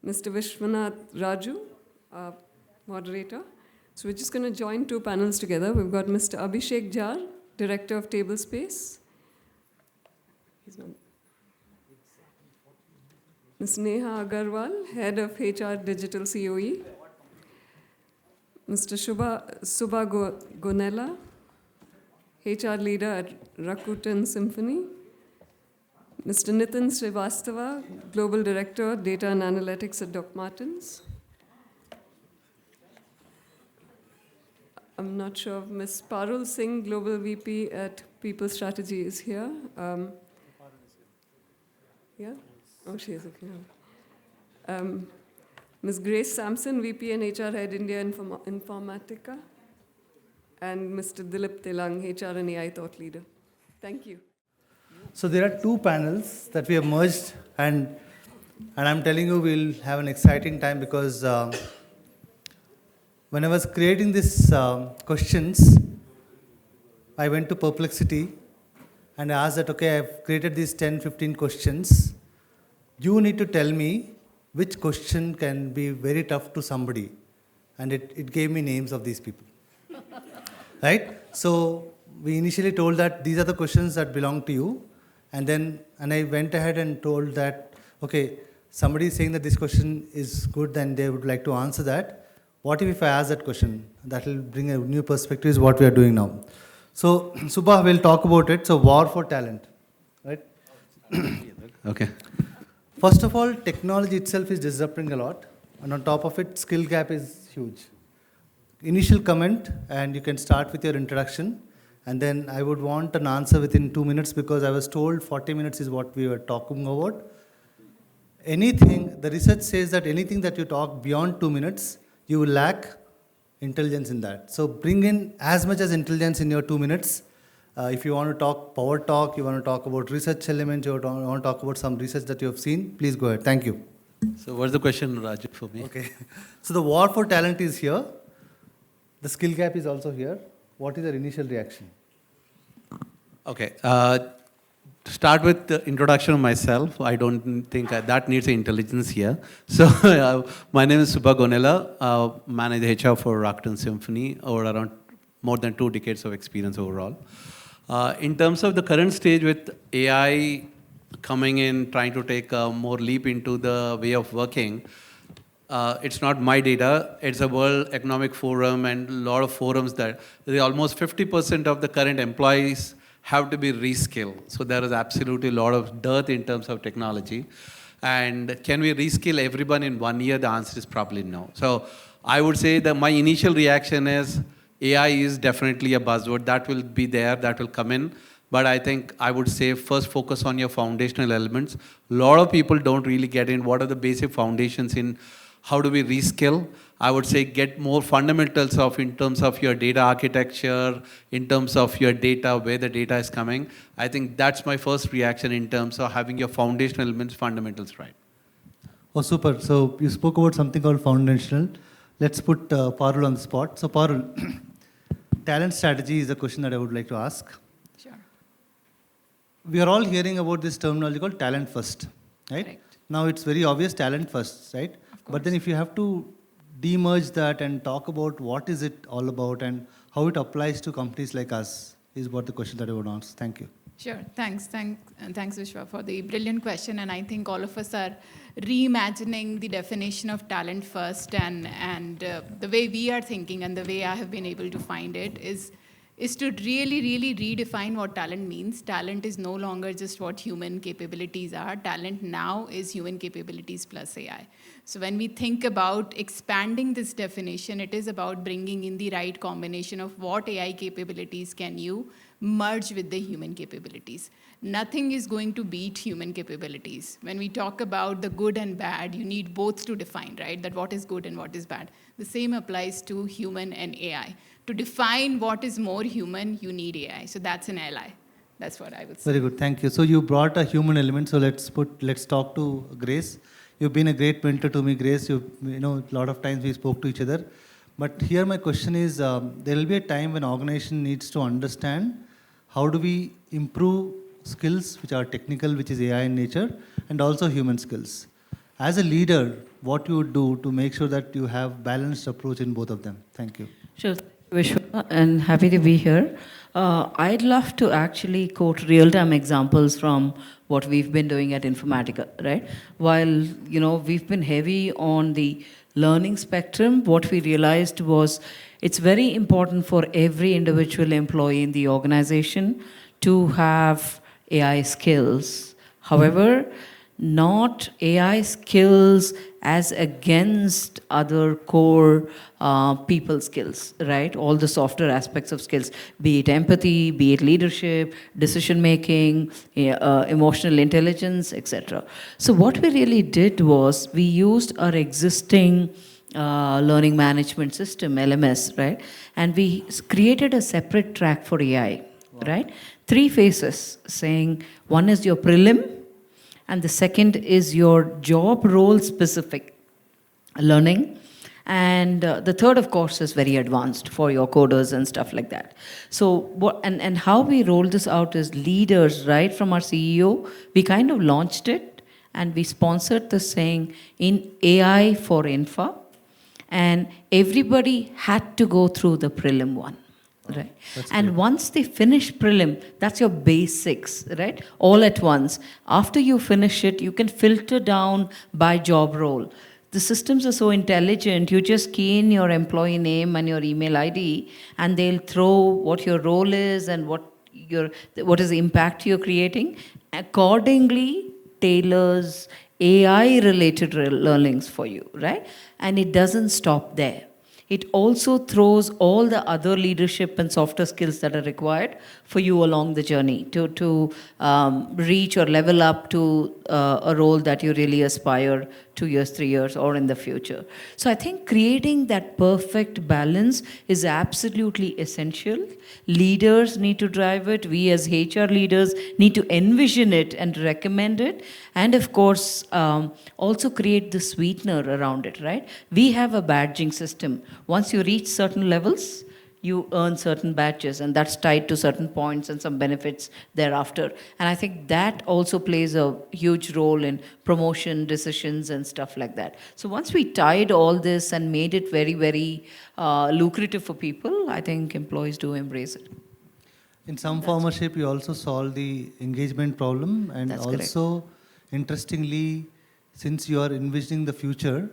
Mr. Vishwanath Raju, moderator. So we're just going to join two panels together. We've got Mr. Abhishek Jar, Director of Tablespace. He's not. Ms. Neha Agarwal, Head of HR Digital COE. Mr. Subha Gonella, HR Leader at Rakuten Symphony. Mr. Nitin Srivastava, Global Director, Data and Analytics at Doc Martens. I'm not sure if Ms. Parul Singh, Global VP at People Strategy is here. Yeah? Oh, she is, okay. Ms. Grace Sampson, VP and HR Head, India Informatica. And Mr. Dilip Telang, HR and AI Thought Leader. Thank you. So there are two panels that we have merged, and I'm telling you we'll have an exciting time because when I was creating these questions, I went to Perplexity and I asked that, okay, I've created these 10, 15 questions. You need to tell me which question can be very tough to somebody. And it gave me names of these people. Right? So we initially told that these are the questions that belong to you. And I went ahead and told that, okay, somebody is saying that this question is good and they would like to answer that. What if I ask that question? That will bring a new perspective is what we are doing now. So Subha will talk about it. So war for talent, right? Okay. First of all, technology itself is disrupting a lot. And on top of it, skill gap is huge. Initial comment, and you can start with your introduction. And then I would want an answer within 2 minutes because I was told 40 minutes is what we were talking about. The research says that anything that you talk beyond 2 minutes, you will lack intelligence in that. So bring in as much as intelligence in your 2 minutes. If you want to talk power talk, you want to talk about research elements, you want to talk about some research that you have seen, please go ahead. Thank you. So what's the question, Raju, for me? Okay. So the war for talent is here. The skill gap is also here. What is your initial reaction? Okay. To start with the introduction of myself, I don't think that needs intelligence here. So my name is Subha Gonella, manage HR for Rakuten Symphony, over around more than 2 decades of experience overall. In terms of the current stage with AI coming in, trying to take a more leap into the way of working, it's not my data, it's a World Economic Forum and a lot of forums that almost 50% of the current employees have to be reskilled. So there is absolutely a lot of dearth in terms of technology. And can we reskill everyone in 1 year? The answer is probably no. So I would say that my initial reaction is AI is definitely a buzzword. That will be there, that will come in. But I think I would say first focus on your foundational elements. A lot of people don't really get in what are the basic foundations in how do we reskill. I would say get more fundamentals of in terms of your data architecture, in terms of your data, where the data is coming. I think that's my first reaction in terms of having your foundational elements, fundamentals right. Oh, super. So you spoke about something called foundational. Let's put Parul on the spot. So Parul, talent strategy is a question that I would like to ask. Sure. We are all hearing about this terminology called talent first, right? Correct. Now it's very obvious talent first, right? But then if you have to demerge that and talk about what is it all about and how it applies to companies like us is what the question that I would ask. Thank you. Sure. Thanks, Vishwa, for the brilliant question. And I think all of us are reimagining the definition of talent first. And the way we are thinking and the way I have been able to find it is to really, really redefine what talent means. Talent is no longer just what human capabilities are. Talent now is human capabilities plus AI. So when we think about expanding this definition, it is about bringing in the right combination of what AI capabilities can you merge with the human capabilities. Nothing is going to beat human capabilities. When we talk about the good and bad, you need both to define, right? That what is good and what is bad. The same applies to human and AI. To define what is more human, you need AI. So that's an ally. That's what I would say. Very good. Thank you. So you brought a human element. So let's talk to Grace. You've been a great mentor to me, Grace. A lot of times we spoke to each other. But here my question is, there will be a time when organization needs to understand how do we improve skills which are technical, which is AI in nature, and also human skills. As a leader, what you would do to make sure that you have balanced approach in both of them? Thank you. Sure, Vishwa, and happy to be here. I'd love to actually quote real-time examples from what we've been doing at Informatica, right? While, we've been heavy on the learning spectrum, what we realized was it's very important for every individual employee in the organization to have AI skills. However, not AI skills as against other core people skills, right? All the softer aspects of skills, be it empathy, be it leadership, decision making, emotional intelligence, etc. So what we really did was we used our existing learning management system, LMS, right? And we created a separate track for AI, right? 3 phases, saying one is your prelim, and the second is your job role specific learning. And the third, of course, is very advanced for your coders and stuff like that. So, and how we roll this out is leaders, right, from our CEO, we kind of launched it and we sponsored this saying in AI for Infra, and everybody had to go through the prelim one. Right. And great. Once they finish prelim, that's your basics, right? All at once. After you finish it, you can filter down by job role. The systems are so intelligent, you just key in your employee name and your email ID, and they'll throw what your role is and what is the impact you're creating. Accordingly, tailors AI-related learnings for you, right? And it doesn't stop there. It also throws all the other leadership and softer skills that are required for you along the journey to reach or level up to a role that you really aspire 2 years, 3 years, or in the future. So I think creating that perfect balance is absolutely essential. Leaders need to drive it. We as HR leaders need to envision it and recommend it. And of course, also create the sweetener around it, right? We have a badging system. Once you reach certain levels, you earn certain badges, and that's tied to certain points and some benefits thereafter. And I think that also plays a huge role in promotion decisions and stuff like that. So once we tied all this and made it very, very lucrative for people, I think employees do embrace it. In some form or shape, you also solve the engagement problem, and That's also, correct. interestingly, since you are envisioning the future,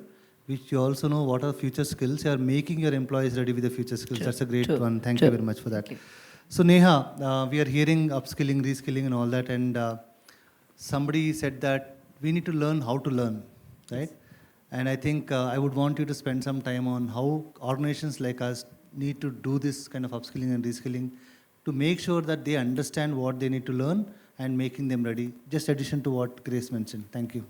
which you also know what are future skills, you are making your employees ready with the future skills. True. That's a great True. one. Thank True. you very much for that. Thank you. So Neha, we are hearing upskilling, reskilling and all that, and somebody said that we need to learn how to learn, right? And I think I would want you to spend some time on how organizations like us need to do this kind of upskilling and reskilling to make sure that they understand what they need to learn and making them ready. Just addition to what Grace mentioned. Thank you.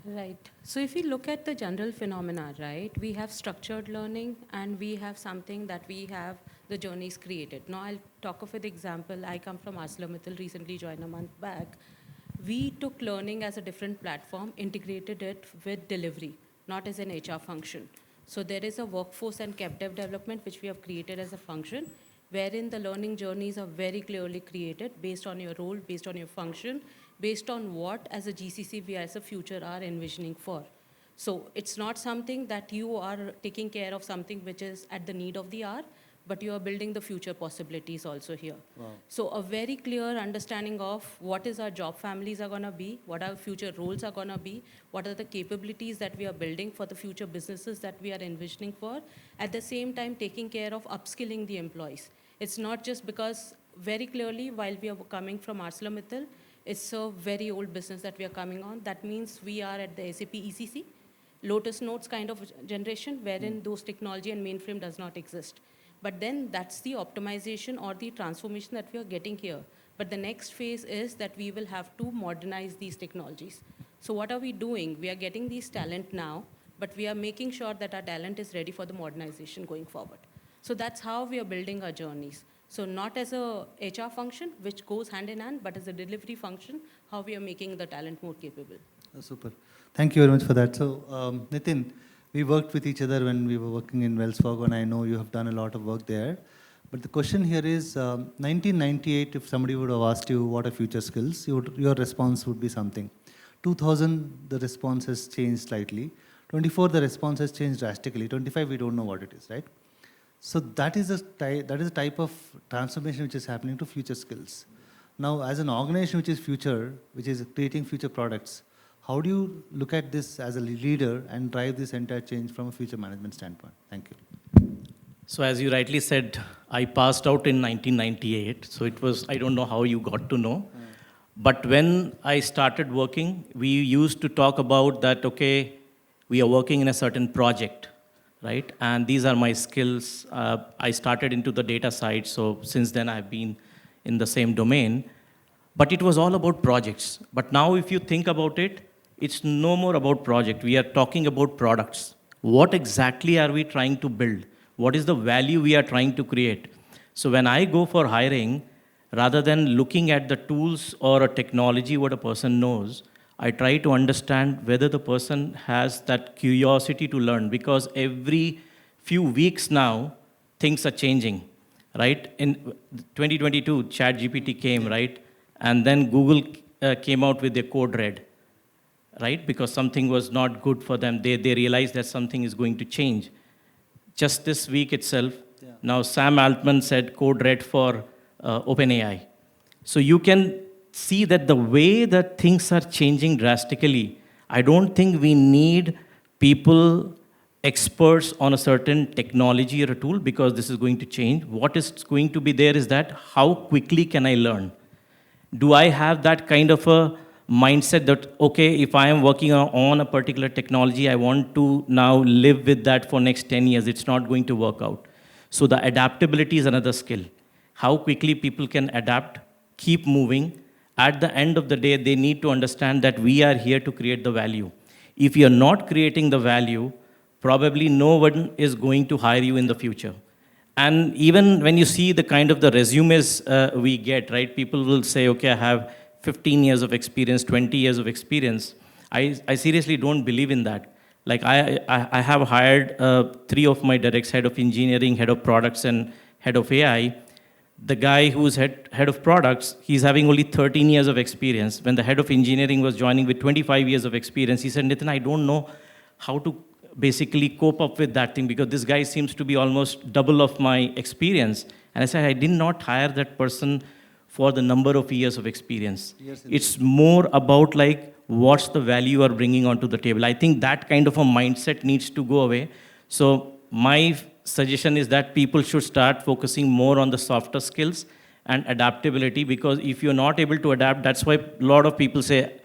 Right. So if we look at the general phenomena, right, we have structured learning and we have something that we have the journeys created. Now I'll talk of an example. I come from ArcelorMittal, recently joined a month back. We took learning as a different platform, integrated it with delivery, not as an HR function. So there is a workforce and cap dev development which we have created as a function, wherein the learning journeys are very clearly created based on your role, based on your function, based on what as a GCC we as a future are envisioning for. So it's not something that you are taking care of something which is at the need of the hour, but you are building the future possibilities also here. Wow. So a very clear understanding of what is our job families are going to be, what our future roles are going to be, what are the capabilities that we are building for the future businesses that we are envisioning for, at the same time taking care of upskilling the employees. It's not just because very clearly while we are coming from ArcelorMittal, it's a very old business that we are coming on. That means we are at the SAP ECC, Lotus Notes kind of generation, wherein those technology and mainframe does not exist. But then that's the optimization or the transformation that we are getting here. But the next phase is that we will have to modernize these technologies. So what are we doing? We are getting these talent now, but we are making sure that our talent is ready for the modernization going forward. So that's how we are building our journeys. So not as a HR function, which goes hand in hand, but as a delivery function, how we are making the talent more capable. Oh, super. Thank you very much for that. So, Nitin, we worked with each other when we were working in Wells Fargo, and I know you have done a lot of work there. But the question here is, 1998, if somebody would have asked you what are future skills, your response would be something. 2000, the response has changed slightly. 24, the response has changed drastically. 25, we don't know what it is, right? So that is a type of transformation which is happening to future skills. Now, as an organization which is future, which is creating future products, how do you look at this as a leader and drive this entire change from a future management standpoint? Thank you. So as you rightly said, I passed out in 1998. So it was, I don't know how you got to know. But when I started working, we used to talk about that, okay, we are working in a certain project, right? And these are my skills. I started into the data side, so since then I've been in the same domain. But it was all about projects. But now if you think about it, it's no more about project. We are talking about products. What exactly are we trying to build? What is the value we are trying to create? So when I go for hiring, rather than looking at the tools or a technology what a person knows, I try to understand whether the person has that curiosity to learn, because every few weeks now, things are changing, right? In 2022, ChatGPT came, right? And then Google came out with their code red, right? Because something was not good for them. They realized that something is going to change. Just this week itself, now Sam Altman said code red for OpenAI. So you can see that the way that things are changing drastically, I don't think we need people, experts on a certain technology or a tool, because this is going to change. What is going to be there is that how quickly can I learn? Do I have that kind of a mindset that, okay, if I am working on a particular technology, I want to now live with that for next 10 years. It's not going to work out. So the adaptability is another skill. How quickly people can adapt, keep moving. At the end of the day, they need to understand that we are here to create the value. If you're not creating the value, probably no one is going to hire you in the future. And even when you see the kind of the resumes we get, right, people will say, okay, I have 15 years of experience, 20 years of experience. I seriously don't believe in that. Like I have hired 3 of my directs, head of engineering, head of products, and head of AI. The guy who's head of products, he's having only 13 years of experience. When the head of engineering was joining with 25 years of experience, he said, Nitin, I don't know how to basically cope up with that thing, because this guy seems to be almost double of my experience. And I said, I did not hire that person for the number of years of experience. It's more about like, what's the value you are bringing onto the table. I think that kind of a mindset needs to go away. So my suggestion is that people should start focusing more on the softer skills and adaptability, because if you're not able to adapt, that's why a lot of people say,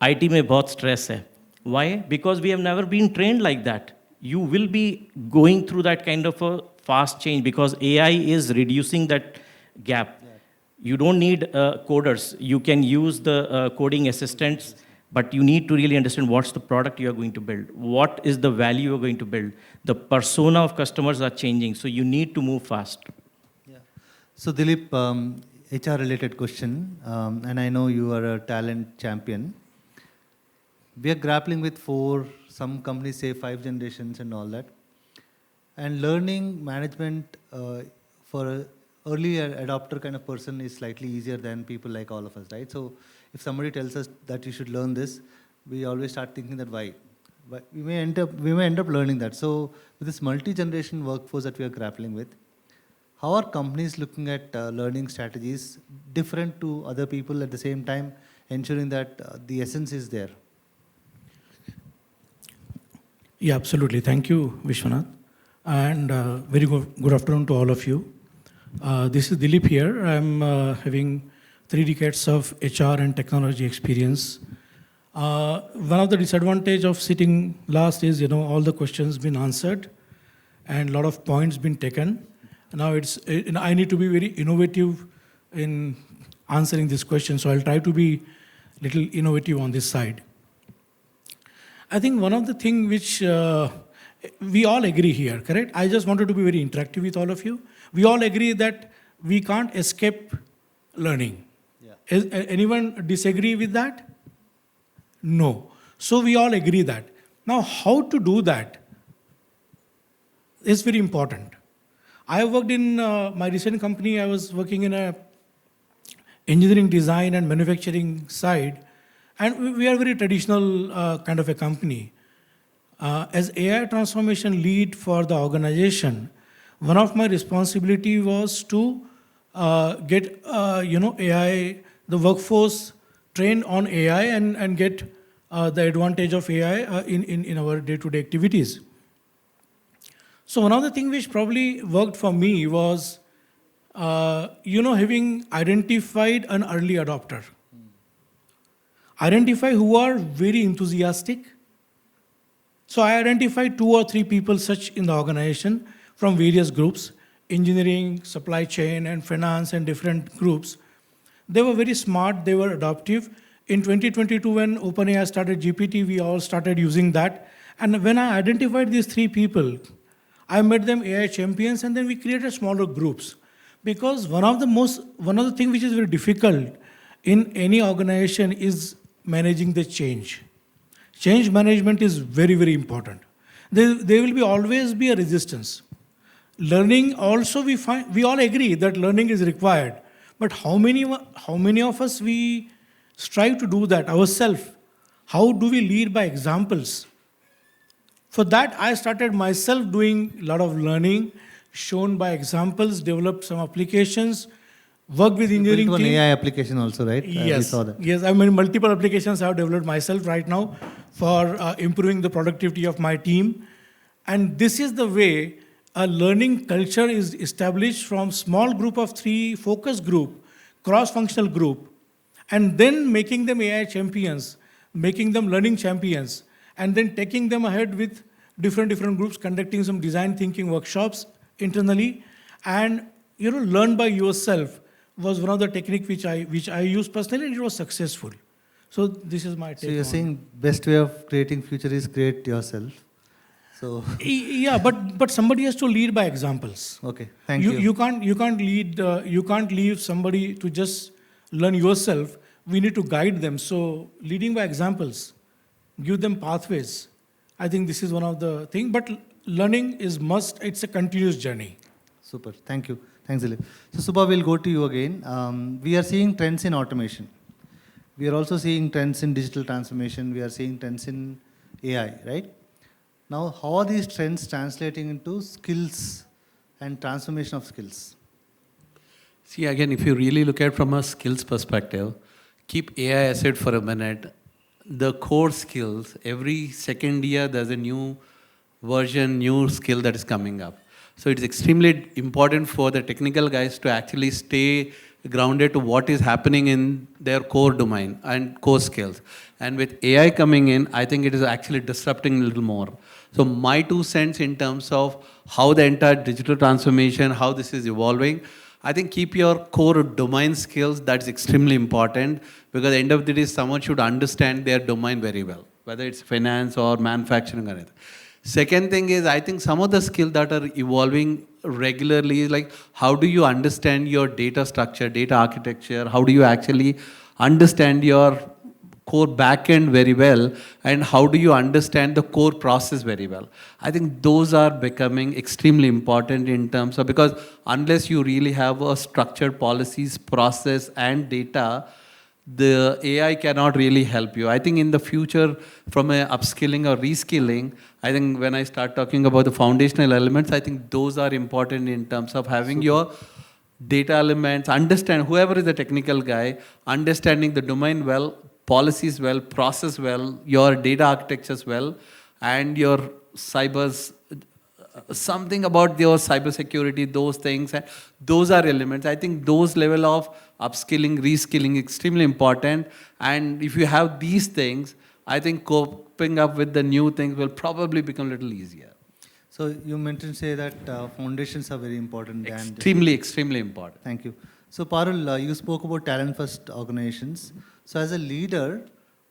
IT mein bahut stress hai. Why? Because we have never been trained like that. You will be going through that kind of a fast change, because AI is reducing that gap. You don't need coders. You can use the coding assistants, but you need to really understand what's the product you are going to build. What is the value you're going to build? The persona of customers are changing, so you need to move fast. Yeah. So Dilip, HR-related question, and I know you are a talent champion. We are grappling with 4, some companies say 5 generations and all that. And learning management for an early adopter kind of person is slightly easier than people like all of us, right? So if somebody tells us that you should learn this, we always start thinking that why? But we may end up learning that. So with this multi-generation workforce that we are grappling with, how are companies looking at learning strategies different to other people, at the same time ensuring that the essence is there? Yeah, absolutely. Thank you, Vishwanath. And very good afternoon to all of you. This is Dilip here. I'm having 3 decades of HR and technology experience. One of the disadvantages of sitting last is, all the questions been answered and a lot of points been taken. Now I need to be very innovative in answering this question, so I'll try to be little innovative on this side. I think one of the things which we all agree here, correct? I just wanted to be very interactive with all of you. We all agree that we can't escape learning. Yeah. Anyone disagree with that? No. So we all agree that. Now, how to do that is very important. I worked in my recent company. I was working in a engineering design and manufacturing side, And we are very traditional kind of a company. As AI transformation lead for the organization, one of my responsibility was to get AI, the workforce trained on AI and get the advantage of AI in our day-to-day activities. So one of the things which probably worked for me was, having identified an early adopter. Identify who are very enthusiastic. So I identified 2 or 3 people such in the organization from various groups, engineering, supply chain, and finance, and different groups. They were very smart, they were adaptive. In 2022, when OpenAI started GPT, we all started using that. And when I identified these 3 people, I made them AI champions, and then we created smaller groups. Because one of the things which is very difficult in any organization is managing the change. Change management is very, very important. There will always be a resistance. Learning also, we all agree that learning is required. But how many of us we strive to do that ourselves? How do we lead by examples? For that, I started myself doing a lot of learning, shown by examples, developed some applications, worked with engineering built team. one AI application also, right? Yes, we saw that. yes. I mean, multiple applications I have developed myself right now for improving the productivity of my team. And this is the way a learning culture is established from small group of 3 focus group, cross-functional group, and then making them AI champions, making them learning champions, and then taking them ahead with different groups, conducting some design thinking workshops internally, and learn by yourself was one of the technique which I used personally, and it was successful. So this is my take. So you're on saying best way of creating future is create yourself. So yeah, but somebody has to lead by examples. okay, thank you. You can't leave somebody to just learn yourself. We need to guide them. So leading by examples, give them pathways. I think this is one of the things. But learning is must. It's a continuous journey. Super, thank you. Thanks, Dilip. So Subha, we'll go to you again. We are seeing trends in automation. We are also seeing trends in digital transformation. We are seeing trends in AI, right? Now, how are these trends translating into skills and transformation of skills? See, again, if you really look at from a skills perspective, keep AI aside for a minute. The core skills, every second year there's a new version, new skill that is coming up. So it's extremely important for the technical guys to actually stay grounded to what is happening in their core domain and core skills. And with AI coming in, I think it is actually disrupting a little more. So my 2 cents in terms of how the entire digital transformation, how this is evolving, I think keep your core domain skills, that's extremely important, because at the end of the day, someone should understand their domain very well, whether it's finance or manufacturing or anything. Second thing is, I think some of the skills that are evolving regularly is like, how do you understand your data structure, data architecture? How do you actually understand your core backend very well? And how do you understand the core process very well? I think those are becoming extremely important in terms of, because unless you really have a structured policies, process and data, the AI cannot really help you. I think in the future, from a upskilling or reskilling, I think when I start talking about the foundational elements, I think those are important in terms of having your data elements, understand, whoever is the technical guy, understanding the domain well, policies well, process well, your data architectures well, and your cybers, something about your cybersecurity, those things, and those are elements. I think those level of upskilling, reskilling, extremely important. And if you have these things, I think coping up with the new things will probably become a little easier. So you mentioned, say that foundations are very important. Extremely important. Thank you. So Parul, you spoke about talent-first organizations. So as a leader,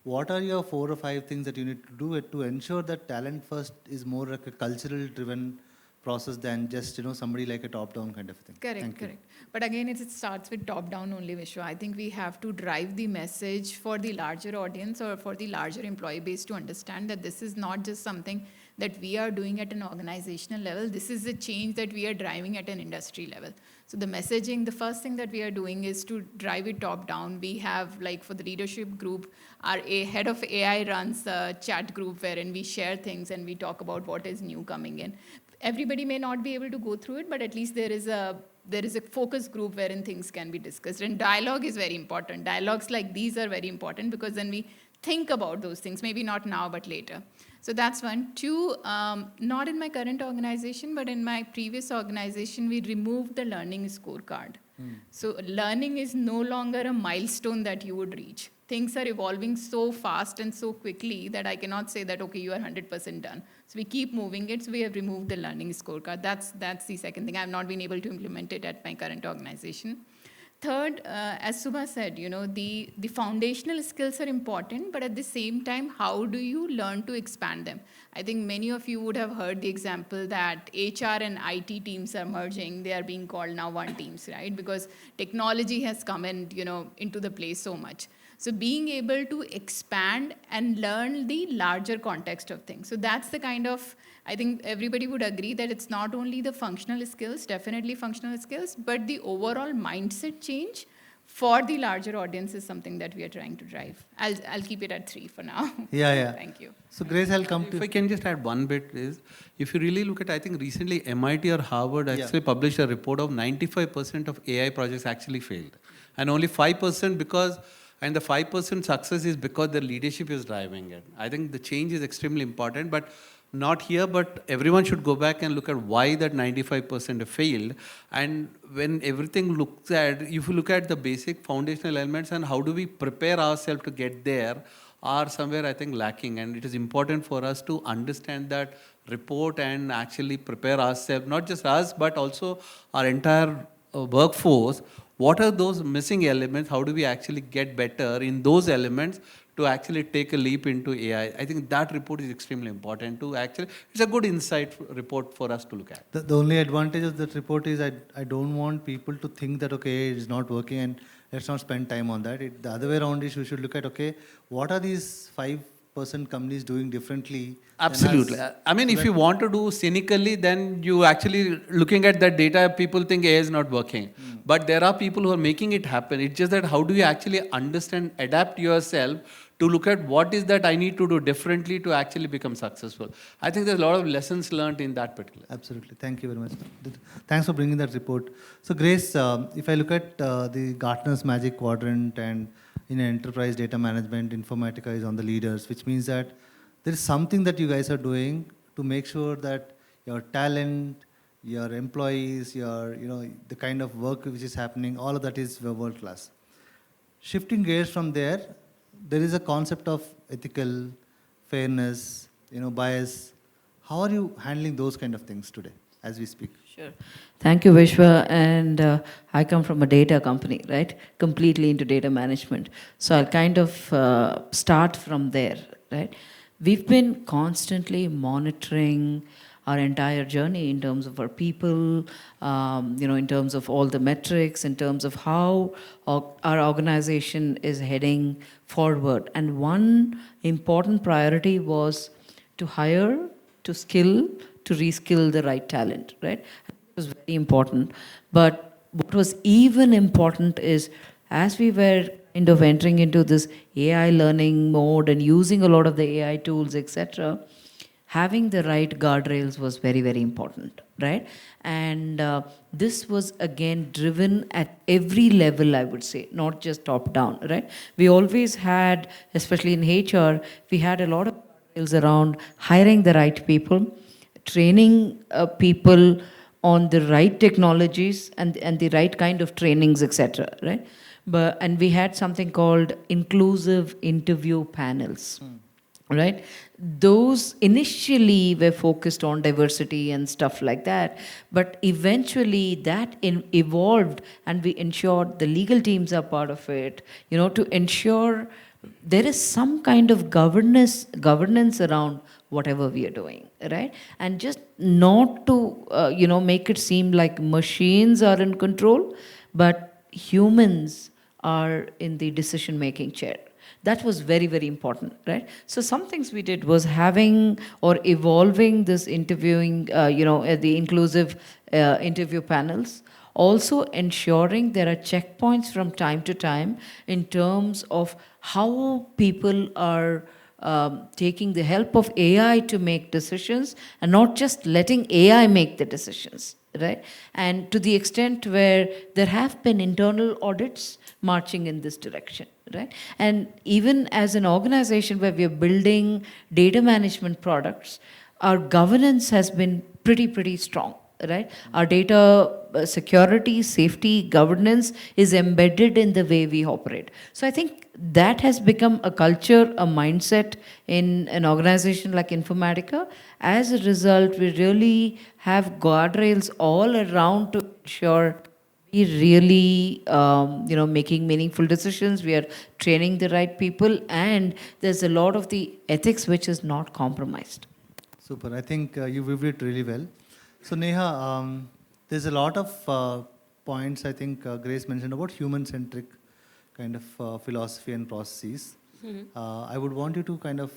what are your 4 or 5 things that you need to do to ensure that talent-first is more like a cultural-driven process than just somebody like a top-down kind of thing? Correct. But again, it starts with top-down only, Vishwa. I think we have to drive the message for the larger audience or for the larger employee base to understand that this is not just something that we are doing at an organizational level. This is the change that we are driving at an industry level. So the messaging, the first thing that we are doing is to drive it top down. We have, like for the leadership group, our head of AI runs a chat group wherein we share things and we talk about what is new coming in. Everybody may not be able to go through it, but at least there is a focus group wherein things can be discussed. And dialogue is very important. Dialogues like these are very important because then we think about those things, maybe not now, but later. So that's one. Two, not in my current organization, but in my previous organization, we removed the learning scorecard. So learning is no longer a milestone that you would reach. Things are evolving so fast and so quickly that I cannot say that, okay, you are 100% done. So we keep moving it. So we have removed the learning scorecard. That's the second thing. I have not been able to implement it at my current organization. Third, as Subha said, the foundational skills are important, but at the same time, how do you learn to expand them? I think many of you would have heard the example that HR and IT teams are merging. They are being called now one teams, right? Because technology has come in, into the place so much. So being able to expand and learn the larger context of things. So that's the kind of, I think everybody would agree that it's not only the functional skills, definitely functional skills, but the overall mindset change for the larger audience is something that we are trying to drive. I'll keep it at 3 for now. Yeah. Thank you. So Grace, I'll come to If I can just add one bit is, if you really look at, I think recently MIT or Harvard actually published a report of 95% of AI projects actually failed. And only 5% because, and the 5% success is because the leadership is driving it. I think the change is extremely important, but not here, but everyone should go back and look at why that 95% have failed. And when everything looks at, if you look at the basic foundational elements and how do we prepare ourselves to get there, are somewhere I think lacking. And it is important for us to understand that report and actually prepare ourselves, not just us, but also our entire workforce. What are those missing elements? How do we actually get better in those elements to actually take a leap into AI? I think that report is extremely important to actually, it's a good insight report for us to look at. the only advantage of that report is I don't want people to think that, okay, it's not working and let's not spend time on that. The other way around is we should look at, okay, what are these 5% companies doing differently? Absolutely. I mean, if you want to do cynically, then you actually looking at that data, people think AI is not working. But there are people who are making it happen. It's just that how do you actually understand, adapt yourself to look at what is that I need to do differently to actually become successful. I think there's a lot of lessons learned in that particular. Absolutely. Thank you very much. Thanks for bringing that report. So Grace, if I look at the Gartner's Magic Quadrant, and in enterprise data management, Informatica is on the leaders, which means that there is something that you guys are doing to make sure that your talent, your employees, the kind of work which is happening, all of that is world class. Shifting gears from there, there is a concept of ethical, fairness, bias. How are you handling those kind of things today as we speak? Sure. Thank you, Vishwa. And I come from a data company, right? Completely into data management. So I'll kind of start from there, right? We've been constantly monitoring our entire journey in terms of our people, in terms of all the metrics, in terms of how our organization is heading forward. And one important priority was to hire, to skill, to reskill the right talent, right? It was very important. But what was even important is, as we were kind of entering into this AI learning mode and using a lot of the AI tools, etc., having the right guardrails was very, very important, right? And this was again driven at every level, I would say, not just top down, right? We always had, especially in HR, we had a lot of guardrails around hiring the right people, training people on the right technologies and the right kind of trainings, etc., right? And we had something called inclusive interview panels. Right? Those initially were focused on diversity and stuff like that, but eventually that evolved, and we ensured the legal teams are part of it, to ensure there is some kind of governance around whatever we are doing, right? And just not to, make it seem like machines are in control, but humans are in the decision-making chair. That was very, very important, right? So some things we did was having or evolving this interviewing, the inclusive interview panels. Also ensuring there are checkpoints from time to time in terms of how people are taking the help of AI to make decisions and not just letting AI make the decisions, right? And to the extent where there have been internal audits marching in this direction, right? And even as an organization where we are building data management products, our governance has been pretty strong, right? Our data security, safety, governance is embedded in the way we operate. So I think that has become a culture, a mindset in an organization like Informatica. As a result, we really have guardrails all around to ensure we really, making meaningful decisions. We are training the right people, and there's a lot of the ethics which is not compromised. Super. I think you viewed it really well. So Neha, there's a lot of points I think Grace mentioned about human-centric kind of philosophy and processes. I would want you to kind of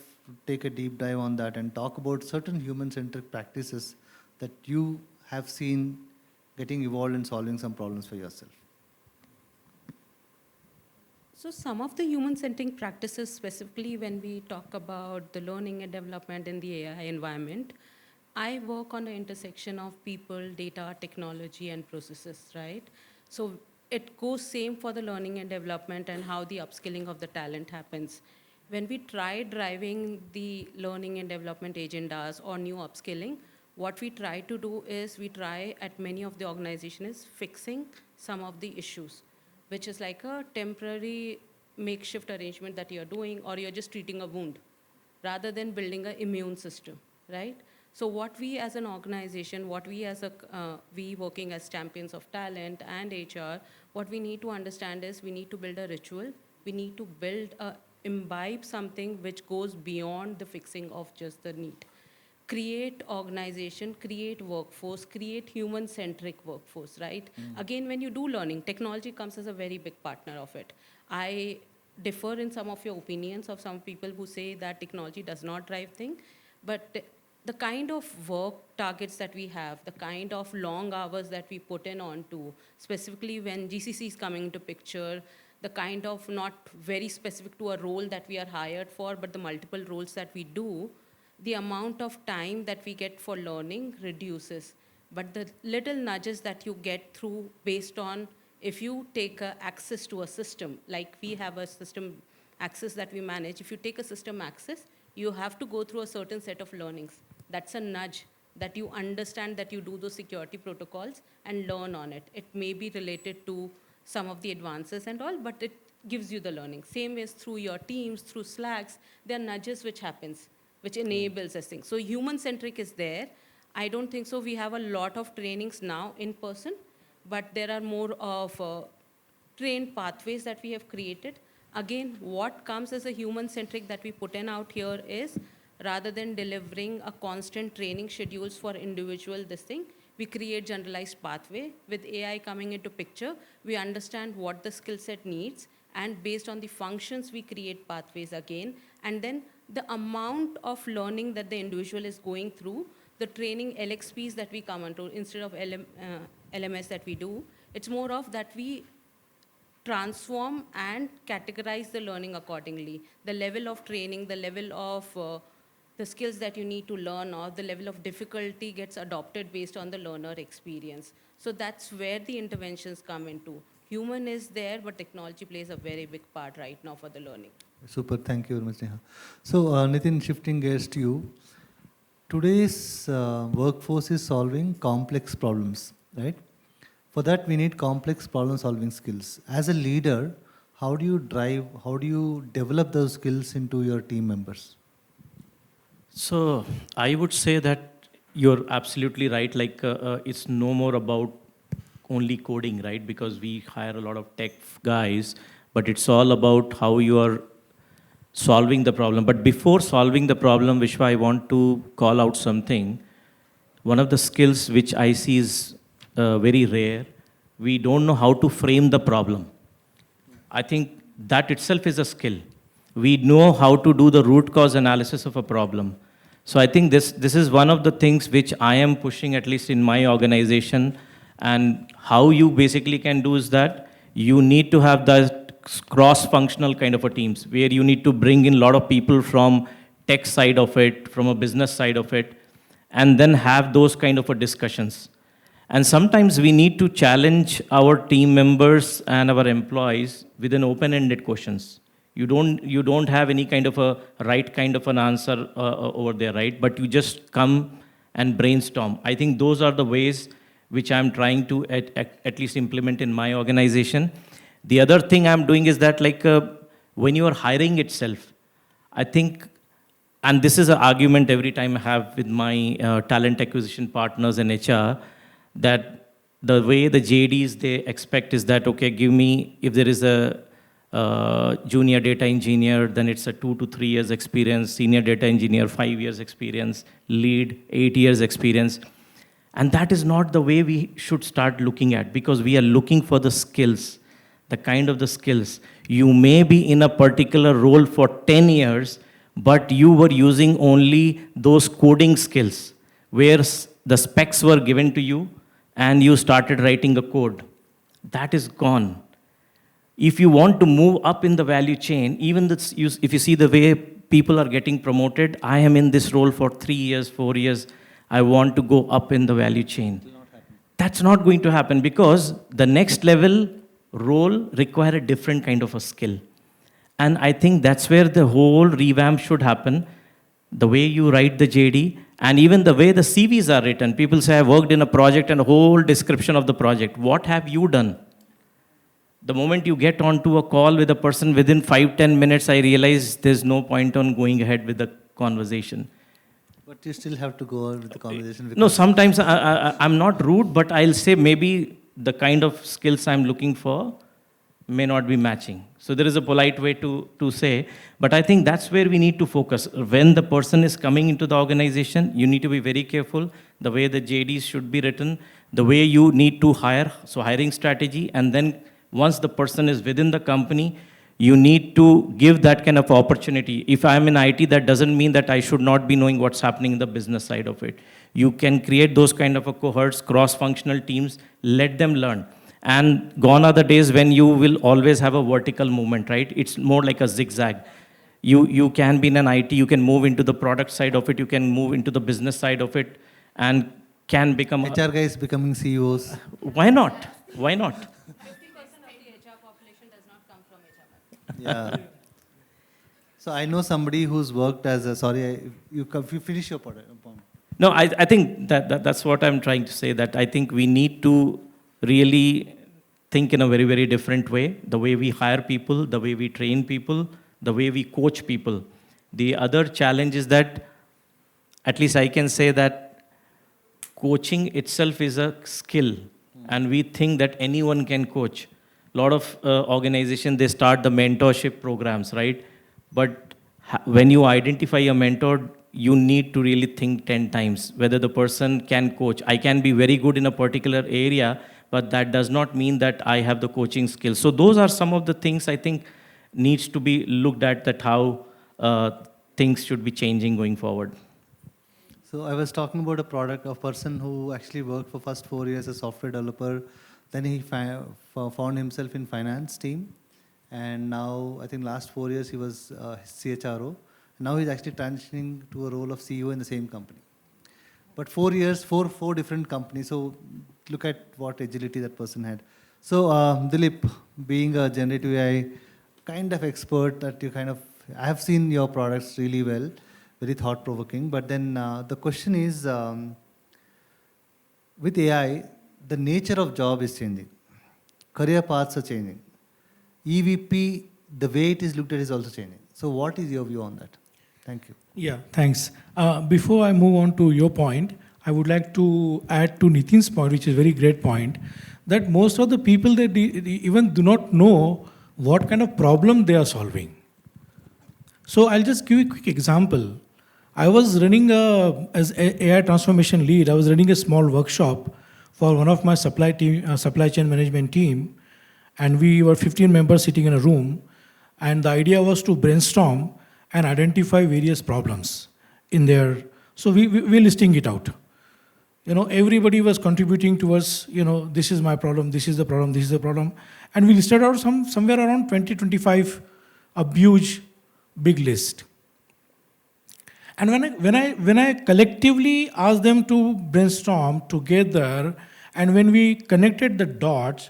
take a deep dive on that and talk about certain human-centric practices that you have seen getting evolved and solving some problems for yourself. So some of the human-centric practices, specifically when we talk about the learning and development in the AI environment, I work on the intersection of people, data, technology, and processes, right? So it goes same for the learning and development and how the upskilling of the talent happens. When we try driving the learning and development agendas or new upskilling, what we try to do is we try at many of the organizations fixing some of the issues, which is like a temporary makeshift arrangement that you're doing, or you're just treating a wound rather than building an immune system, right? So what we as an organization, what we as we working as champions of talent and HR, what we need to understand is we need to build a ritual. We need to imbibe something which goes beyond the fixing of just the need. Create organization, create workforce, create human-centric workforce, right? Again, when you do learning, technology comes as a very big partner of it. I differ in some of your opinions of some people who say that technology does not drive things, but the kind of work targets that we have, the kind of long hours that we put in onto, specifically when GCC is coming into picture, the kind of not very specific to a role that we are hired for, but the multiple roles that we do, the amount of time that we get for learning reduces. But the little nudges that you get through based on if you take access to a system, like we have a system access that we manage, if you take a system access, you have to go through a certain set of learnings. That's a nudge that you understand that you do those security protocols and learn on it. It may be related to some of the advances and all, but it gives you the learning. Same is through your teams, through Slacks, there are nudges which happens, which enables this thing. So human-centric is there. I don't think so. We have a lot of trainings now in person, but there are more of trained pathways that we have created. Again, what comes as a human-centric that we put in out here is, rather than delivering a constant training schedules for individual this thing, we create generalized pathway. With AI coming into picture, we understand what the skill set needs, and based on the functions, we create pathways again. And then the amount of learning that the individual is going through, the training LXPs that we come onto, instead of LMS that we do, it's more of that we transform and categorize the learning accordingly. The level of training, the level of the skills that you need to learn, or the level of difficulty gets adopted based on the learner experience. So that's where the interventions come into. Human is there, but technology plays a very big part right now for the learning. Super, thank you very much, Neha. So Nitin, shifting gears to you. Today's workforce is solving complex problems, right? For that, we need complex problem-solving skills. As a leader, how do you develop those skills into your team members? So I would say that you're absolutely right. Like it's no more about only coding, right? Because we hire a lot of tech guys, but it's all about how you are solving the problem. But before solving the problem, Vishwa, I want to call out something. One of the skills which I see is very rare. We don't know how to frame the problem. I think that itself is a skill. We know how to do the root cause analysis of a problem. So I think this is one of the things which I am pushing, at least in my organization. And how you basically can do is that you need to have that cross-functional kind of a teams, where you need to bring in a lot of people from tech side of it, from a business side of it, and then have those kind of a discussions. And sometimes we need to challenge our team members and our employees with an open-ended questions. You don't have any kind of a right kind of an answer over there, right? But you just come and brainstorm. I think those are the ways which I'm trying to at least implement in my organization. The other thing I'm doing is that, like, when you are hiring itself, I think, and this is an argument every time I have with my talent acquisition partners in HR, that the way the JDs they expect is that, okay, give me, if there is a junior data engineer, then it's a 2 to 3 years experience, senior data engineer, 5 years experience, lead, 8 years experience. And that is not the way we should start looking at, because we are looking for the skills, the kind of the skills. You may be in a particular role for 10 years, but you were using only those coding skills, where the specs were given to you and you started writing a code. That is gone. If you want to move up in the value chain, even if you see the way people are getting promoted, I am in this role for 3 years, 4 years, I want to go up in the value chain. That's not going to happen, because the next level role requires a different kind of a skill. And I think that's where the whole revamp should happen. The way you write the JD, and even the way the CVs are written. People say, I worked in a project, and a whole description of the project. What have you done? The moment you get onto a call with a person, within 5-10 minutes, I realize there's no point on going ahead with the conversation. But you still have to go on with the conversation. No, sometimes I'm not rude, but I'll say maybe the kind of skills I'm looking for may not be matching. So there is a polite way to say, but I think that's where we need to focus. When the person is coming into the organization, you need to be very careful, the way the JDs should be written, the way you need to hire, so hiring strategy, and then once the person is within the company, you need to give that kind of opportunity. If I'm in IT, that doesn't mean that I should not be knowing what's happening in the business side of it. You can create those kind of a cohorts, cross-functional teams, let them learn. And gone are the days when you will always have a vertical movement, right? It's more like a zigzag. You can be in an IT, you can move into the product side of it, you can move into the business side of it, and can become HR guys becoming CEOs. Why not? Why not? 50% of the HR population does not come from HR. Yeah. So I know somebody who's worked as a, you finish your point. No, I think that's what I'm trying to say, that I think we need to really think in a very, very different way. The way we hire people, the way we train people, the way we coach people. The other challenge is that, at least I can say that coaching itself is a skill, and we think that anyone can coach. A lot of organizations, they start the mentorship programs, right? But when you identify a mentor, you need to really think 10 times whether the person can coach. I can be very good in a particular area, but that does not mean that I have the coaching skills. So those are some of the things I think needs to be looked at, that how things should be changing going forward. So I was talking about a person who actually worked for first 4 years as a software developer. Then he found himself in finance team. And now, I think last 4 years, he was CHRO. Now he's actually transitioning to a role of CEO in the same company. But 4 years, four different companies. So look at what agility that person had. So Dilip, being a generative AI kind of expert, that you I have seen your products really well, very thought-provoking. But then the question is, with AI, the nature of job is changing. Career paths are changing. EVP, the way it is looked at is also changing. So what is your view on that? Thank you. Yeah, thanks. Before I move on to your point, I would like to add to Nitin's point, which is a very great point, that most of the people, they even do not know what kind of problem they are solving. So I'll just give you a quick example. I was running as AI transformation lead, I was running a small workshop for one of my supply chain management team, and we were 15 members sitting in a room. And the idea was to brainstorm and identify various problems in their, so we're listing it out. Everybody was contributing towards, this is my problem, this is the problem, this is the problem. And we listed out somewhere around 20, 25, a huge, big list. And when I collectively asked them to brainstorm together, and when we connected the dots,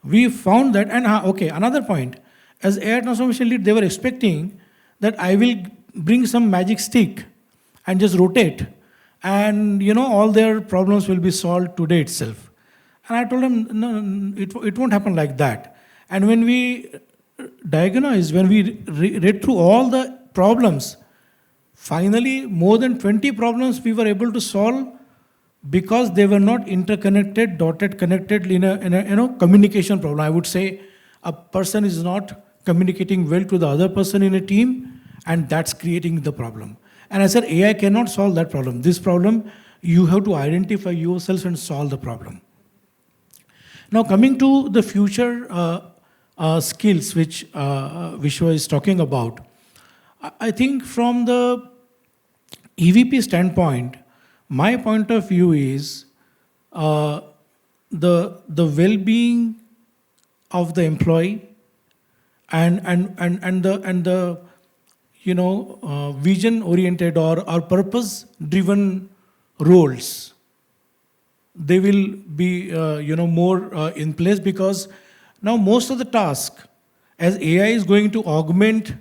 we found that, and okay, another point, as AI transformation lead, they were expecting that I will bring some magic stick and just rotate, and all their problems will be solved today itself. And I told them, no, it won't happen like that. And when we diagnosed, when we read through all the problems, finally more than 20 problems we were able to solve because they were not interconnected, dotted, connected in a communication problem. I would say a person is not communicating well to the other person in a team, and that's creating the problem. And I said, AI cannot solve that problem. This problem, you have to identify yourself and solve the problem. Now, coming to the future skills which Vishwa is talking about, I think from the EVP standpoint, my point of view is the well-being of the employee and the vision-oriented or purpose-driven roles. They will be more in place, because now most of the task, as AI is going to augment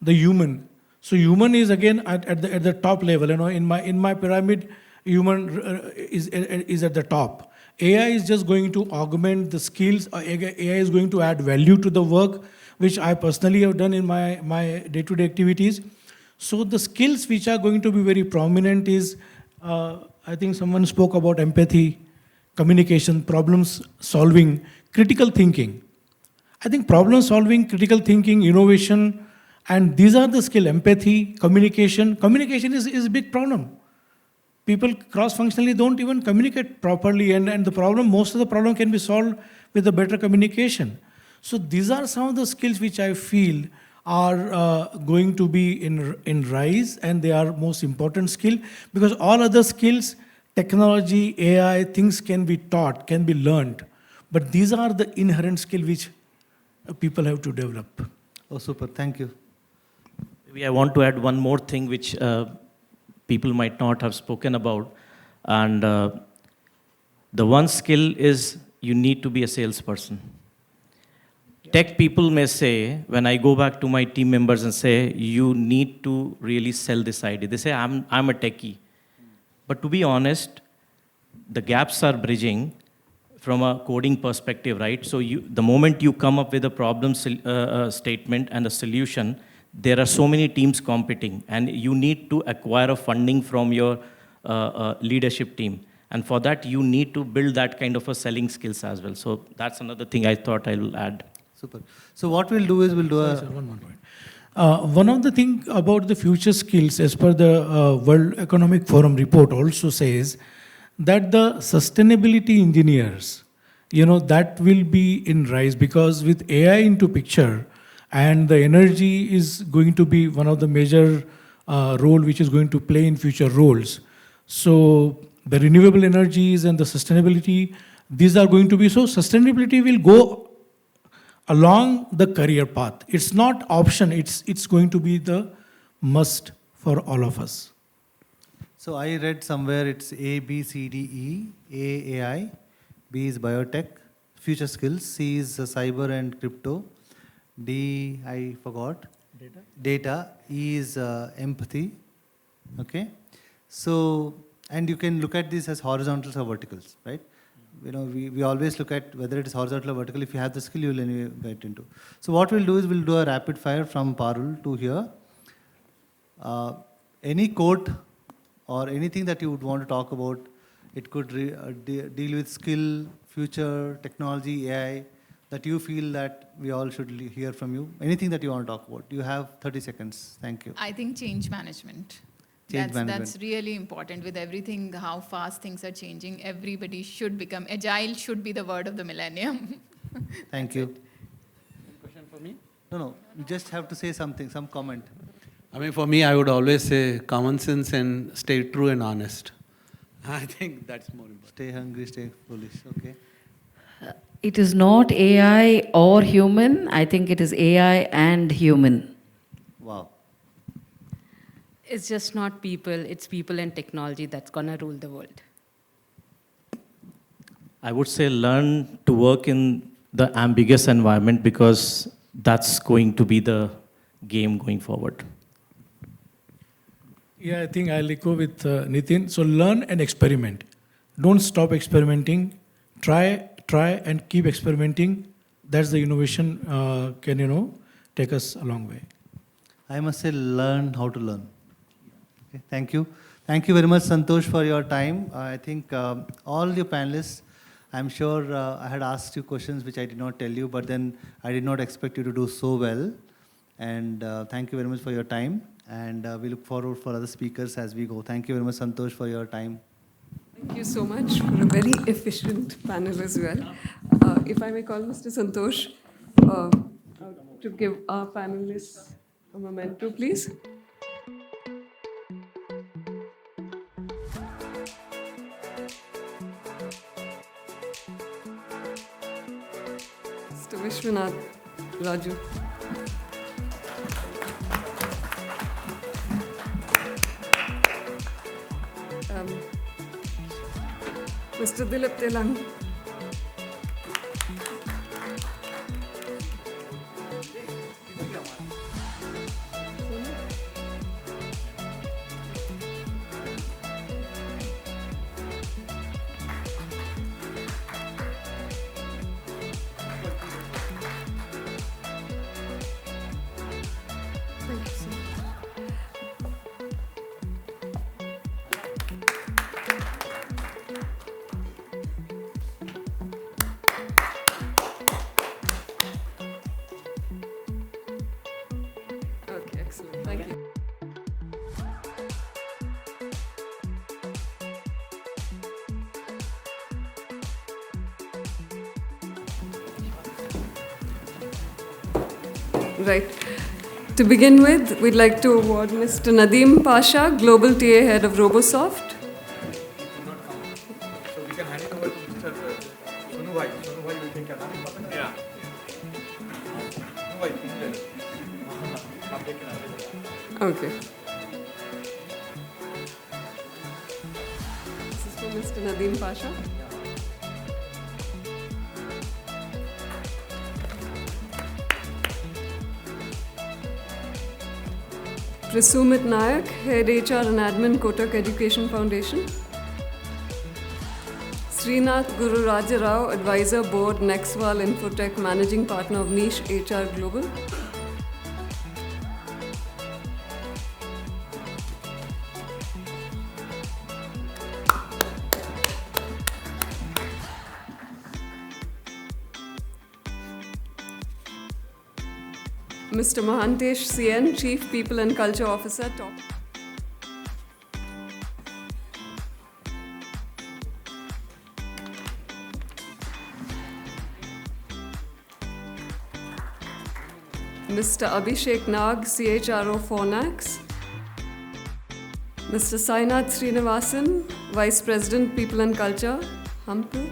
the human. So human is again at the top level. In my pyramid, human is at the top. AI is just going to augment the skills. AI is going to add value to the work, which I personally have done in my day-to-day activities. So the skills which are going to be very prominent is, I think someone spoke about empathy, communication, problems solving, critical thinking. I think problem solving, critical thinking, innovation, and these are the skill, empathy, communication. Communication is a big problem. People cross-functionally don't even communicate properly, and most of the problem can be solved with a better communication. So these are some of the skills which I feel are going to be in rise, and they are most important skill, because all other skills, technology, AI, things can be taught, can be learned. But these are the inherent skill which people have to develop. Oh, super, thank you. Maybe I want to add one more thing which people might not have spoken about. And the one skill is you need to be a salesperson. Tech people may say, when I go back to my team members and say, you need to really sell this idea. They say, I'm a techie. But to be honest, the gaps are bridging from a coding perspective, right? So the moment you come up with a problem statement and a solution, there are so many teams competing, and you need to acquire a funding from your leadership team. And for that, you need to build that kind of a selling skills as well. So that's another thing I thought I will add. Super. So what we'll do is we'll do Sorry, sir, one more point. One of the things about the future skills, as per the World Economic Forum report, also says that the sustainability engineers, that will be in rise, because with AI into picture, and the energy is going to be one of the major role which is going to play in future roles. So the renewable energies and the sustainability, these are going to be, so sustainability will go along the career path. It's not option, it's going to be the must for all of us. So I read somewhere it's A, B, C, D, E, A, AI, B is biotech, future skills, C is cyber and crypto, D, I forgot. Data. E is empathy. Okay. So, and you can look at this as horizontals or verticals, right? We always look at whether it is horizontal or vertical. If you have the skill, you will anyway get into. So what we'll do is we'll do a rapid fire from Parul to here. Any quote or anything that you would want to talk about, it could deal with skill, future, technology, AI, that you feel that we all should hear from you. Anything that you want to talk about. You have 30 seconds. Thank you. I think change management. That's really important. With everything, how fast things are changing, everybody should become agile, should be the word of the millennium. Thank you. Question for me? No, you just have to say something, some comment. I mean, for me, I would always say common sense and stay true and honest. I think that's more important. Stay hungry, stay foolish. Okay. It is not AI or human. I think it is AI and human. Wow. It's just not people, it's people and technology that's going to rule the world. I would say learn to work in the ambiguous environment because that's going to be the game going forward. Yeah, I think I'll echo with Nitin. So learn and experiment. Don't stop experimenting. Try and keep experimenting. That's the innovation can take us a long way. I must say, learn how to learn. Okay, thank you. Thank you very much, Santosh, for your time. I think all your panelists, I'm sure I had asked you questions which I did not tell you, but then I did not expect you to do so well. And thank you very much for your time. And we look forward for other speakers as we go. Thank you very much, Santosh, for your time. Thank you so much for a very efficient panel as well. If I may call Mr. Santosh to give our panelists a memento, please. Mr. Vishwanath Raju. Mr. Dilip Telang. Thank you so much. Okay, excellent. Thank you. Right. To begin with, we'd like to award Mr. Nadeem Pasha, Global TA Head of Robosoft. Okay. This is for Mr. Nadeem Pasha. Prisumit Nayak, Head HR and Admin, Kotak Education Foundation. Srinath Guru Raja Rao, Advisor Board, Nextwal Infotech, Managing Partner of Niche HR Global. Mr. Mahantesh CN, Chief People and Culture Officer, Top. Mr. Abhishek Nag, CHRO Fornax. Mr. Sainath Srinivasan, Vice President, People and Culture, Humpel.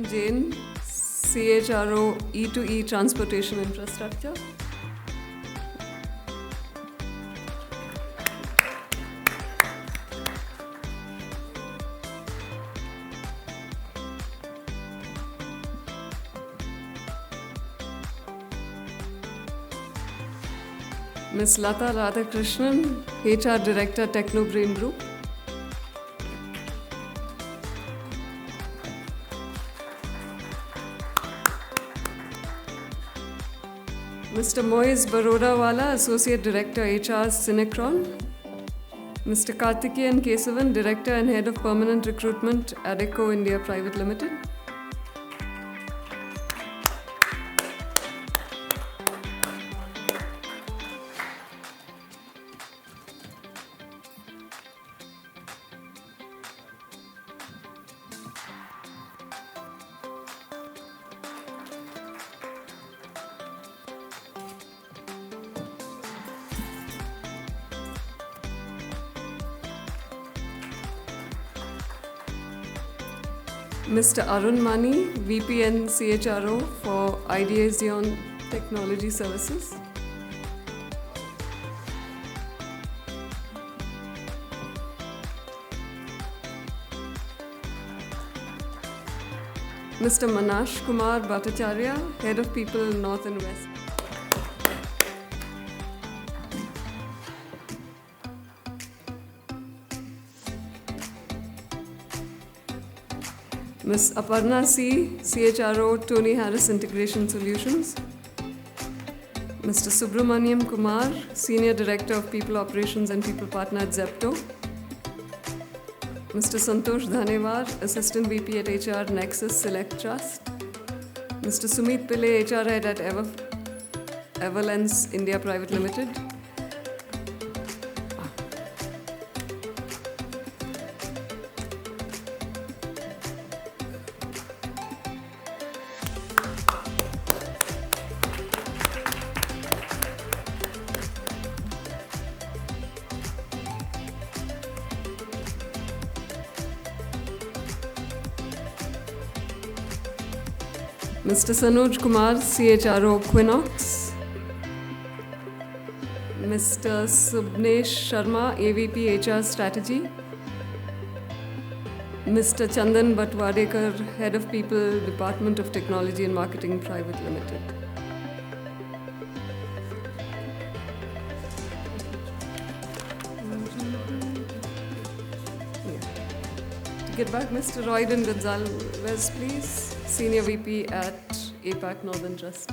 Jain, CHRO E2E Transportation Infrastructure. Ms. Lata Radhakrishnan, HR Director, Technobrain Group. Mr. Moiz Barodawala, Associate Director, HR, Cinecron. Mr. Karthikeyan Kesavan, Director and Head of Permanent Recruitment, Adeco India Private Limited. Mr. Arun Mani, VP and CHRO for Ideation Technology Services. Mr. Manash Kumar Bhattacharya, Head of People North and West. Ms. Aparna C, CHRO, Tony Harris Integration Solutions. Mr. Subramaniam Kumar, Senior Director of People Operations and People Partner at Zepto. Mr. Santosh Dhanewar, Assistant VP at HR Nexus Select Trust. Mr. Sumit Pillai, HR Head at Everlens India Private Limited. Mr. Sanuj Kumar, CHRO Quinox. Mr. Subnesh Sharma, AVP HR Strategy. Mr. Chandan Bhatwadekar, Head of People, Department of Technology and Marketing Private Limited. To get back, Mr. Royden Gonzalez, please. Senior VP at APAC Northern Trust.